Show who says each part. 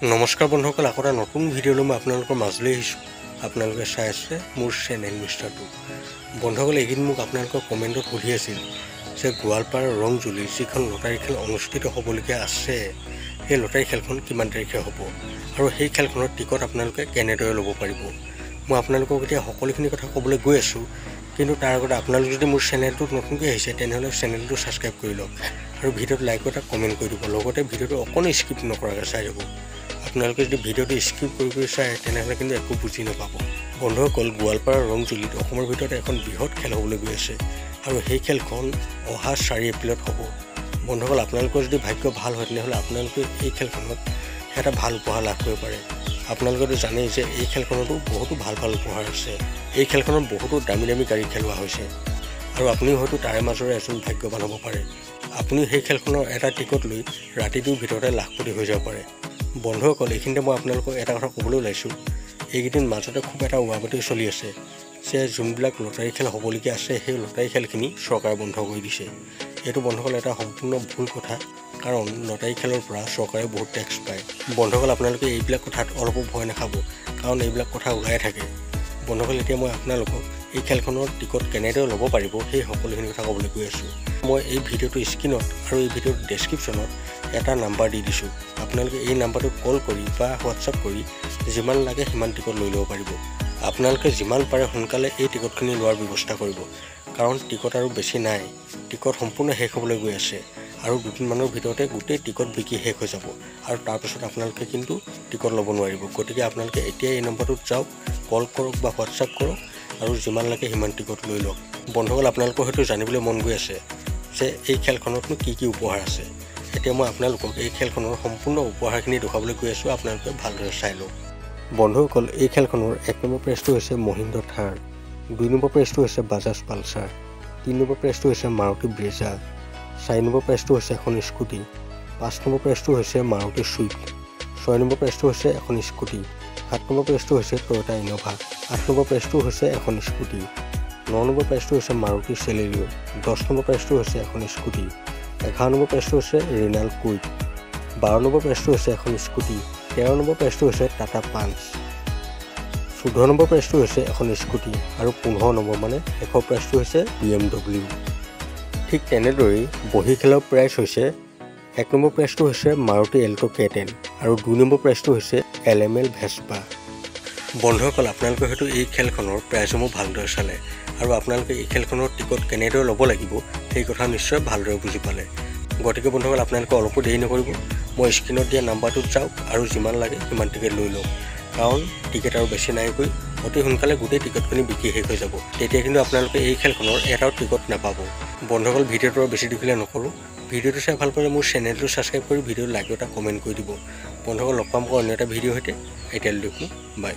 Speaker 1: নমস্কাৰ বন্ধুসকল, আকৌ এটা নতুন ভিডিঅ' লৈ মই আপোনালোকৰ মাজলৈ আহিছোঁ। আপোনালোকে চাই আছে মোৰ চেনেল মিষ্টাৰ টু। বন্ধুসকল, এইকেইদিন মোক আপোনালোকৰ কমেণ্টত সুধি আছিল যে গোৱালপাৰাৰ ৰংজুলিৰ যিখন লটাৰী খেল অনুষ্ঠিত হ'বলগীয়া আছে, সেই লটাৰী খেলখন কিমান তাৰিখে হ'ব আৰু সেই খেলখনৰ টিকট আপোনালোকে কেনেদৰে ল'ব পাৰিব। মই আপোনালোকক এতিয়া সকলোখিনি কথা ক'বলৈ গৈ আছোঁ, কিন্তু তাৰ আগতে আপোনালোক যদি মোৰ চেনেলটোত নতুনকৈ আহিছে তেনেহ'লে চেনেলটো ছাবস্ক্ৰাইব কৰি লওক আৰু ভিডিঅ'ত লাইক এটা কমেণ্ট কৰি দিব। লগতে ভিডিঅ'টো অকণো স্কিপ নকৰাকৈ চাই যাব। আপোনালোকে যদি ভিডিঅ'টো স্কিপ কৰি চায় তেনেহ'লে কিন্তু একো বুজি নাপাব। বন্ধুসকল, গোৱালপাৰাৰ ৰংজুলিত অসমৰ ভিতৰত এখন বৃহৎ খেল হ'বলৈ গৈ আছে আৰু সেই খেলখন অহা 4 এপ্ৰিলত হ'ব। বন্ধুসকল, আপোনালোকৰ যদি ভাগ্য ভাল হয় তেনেহ'লে আপোনালোকে এই খেলখনত এটা ভাল উপহাৰ লাভ কৰিব পাৰে। আপোনালোকেতো জানেই যে এই খেলখনতো বহুতো ভাল উপহাৰ আছে। এই খেলখনত বহুতো দামী গাড়ী খেলোৱা হৈছে আৰু আপুনিও হয়তো তাৰে মাজৰে এজন ভাগ্যৱান হ'ব পাৰে। আপুনি সেই খেলখনৰ এটা টিকট লৈ ৰাতিটোৰ ভিতৰতে লাখপতি হৈ যাব পাৰে। বন্ধুসকল, এইখিনিতে মই আপোনালোকক এটা কথা ক'বলৈ ওলাইছোঁ। এইকেইদিন মাজতে খুব এটা উৰাবাতৰি চলি আছে যে যোনবিলাক লটাৰী খেল হ'বলগীয়া আছে সেই লটাৰী খেলখিনি চৰকাৰে বন্ধ কৰি দিছে। এইটো বন্ধুসকল এটা সম্পূৰ্ণ ভুল কথা, কাৰণ লটাৰী খেলৰ পৰা চৰকাৰে বহুত টেক্স পায়। বন্ধুসকল, আপোনালোকে এইবিলাক কথাত অলপো ভয় নাখাব, কাৰণ এইবিলাক কথা ওলাই থাকে। বন্ধুসকল, এতিয়া মই আপোনালোকক এই খেলখনৰ টিকট কেনেদৰে ল'ব পাৰিব সেই সকলোখিনি কথা ক'বলৈ গৈ আছোঁ। মই এই ভিডিঅ'টোৰ স্ক্ৰীণত আৰু এই ভিডিঅ'টোৰ ডেছক্ৰিপশ্যনত এটা নাম্বাৰ দি দিছোঁ। আপোনালোকে এই নাম্বাৰটোত কল কৰি বা হোৱাটছআপ কৰি যিমান লাগে সিমান টিকট লৈ ল'ব পাৰিব। আপোনালোকে যিমান পাৰে সোনকালে এই টিকটখিনি লোৱাৰ ব্যৱস্থা কৰিব, কাৰণ টিকট আৰু বেছি নাই। টিকট সম্পূৰ্ণ শেষ হ'বলৈ গৈ আছে আৰু দুদিনমানৰ ভিতৰতে গোটেই টিকট বিকি শেষ হৈ যাব আৰু তাৰপিছত আপোনালোকে কিন্তু টিকট ল'ব নোৱাৰিব। গতিকে আপোনালোকে এতিয়া এই নম্বৰটোত যাওক, কল কৰক বা হোৱাটছআপ কৰক আৰু যিমান লাগে সিমান টিকট লৈ লওক। বন্ধুসকল, আপোনালোকৰ হয়তো জানিবলৈ মন গৈ আছে যে এই খেলখনতনো কি উপহাৰ আছে। এতিয়া মই আপোনালোকক এই খেলখনৰ সম্পূৰ্ণ উপহাৰখিনি দেখুৱাবলৈ গৈ আছোঁ। আপোনালোকে ভালদৰে চাই লওক। বন্ধুসকল, এই খেলখনৰ 1 নম্বৰ প্ৰাইজটো হৈছে মহিন্দ্ৰা থাৰ, 2 নম্বৰ প্ৰাইজটো হৈছে বাজাজ পালচাৰ, 3 নম্বৰ প্ৰাইজটো হৈছে মাৰুতি ব্ৰেজা, 4 নম্বৰ প্ৰাইজটো হৈছে এখন স্কুটি, 5 নম্বৰ প্ৰাইজটো হৈছে মাৰুতি ছুইফ্ট, 6 নম্বৰ প্ৰাইজটো হৈছে এখন স্কুটি, 7 নম্বৰ প্ৰাইজটো হৈছে টয়োটা ইন'ভা, 8 নম্বৰ প্ৰাইজটো হৈছে এখন স্কুটি, 9 নম্বৰ প্ৰাইজটো হৈছে মাৰুতি চেলেৰিঅ, 10 নম্বৰ প্ৰাইজটো হৈছে এখন স্কুটি, 11 নম্বৰ প্ৰাইজটো হৈছে ৰেনাল্ট কুইক, 12 নম্বৰ প্ৰাইজটো হৈছে এখন স্কুটি, 13 নম্বৰ প্ৰাইজটো হৈছে টাটা পাঞ্চ, 14 নম্বৰ প্ৰাইজটো হৈছে এখন স্কুটি আৰু 15 নম্বৰ মানে শেষৰ প্ৰাইজটো হৈছে BMW। ঠিক তেনেদৰেই বহি খেলৰ প্ৰাইজ হৈছে 1 নম্বৰ প্ৰাইজটো হৈছে মাৰুতি এল্টো K10 আৰু 2 নম্বৰ প্ৰাইজটো হৈছে LML ভেস্পা। বন্ধুসকল, আপোনালোকে হয়তো এই খেলখনৰ প্ৰাইজসমূহ ভালদৰে চালে আৰু আপোনালোকে এই খেলখনৰ টিকট কেনেদৰে ল'ব লাগিব সেই কথা নিশ্চয় ভালদৰে বুজি পালে। গতিকে বন্ধুসকল, আপোনালোকে অলপো দেৰি নকৰিব, মই স্ক্ৰীণত দিয়া নাম্বাৰটোত যাওক আৰু যিমান লাগে সিমান টিকেট লৈ লওক, কাৰণ টিকেট আৰু বেছি নাইকৈ অতি সোনকালে গোটেই টিকটখিনি বিকি শেষ হৈ যাব। তেতিয়া কিন্তু আপোনালোকে এই খেলখনৰ এটাও টিকট নাপাব। বন্ধুসকল, ভিডিঅ'টো আৰু বেছি দীঘলীয়া নকৰোঁ। ভিডিঅ'টো চাই ভাল পালে মোৰ চেনেলটো ছাবস্ক্ৰাইব কৰি ভিডিঅ'ত লাইক এটা কমেণ্ট কৰি দিব। বন্ধুসকল, লগ পাম অন্য এটা ভিডিঅ' সৈতে। এতিয়ালৈ দেখোঁ, বাই।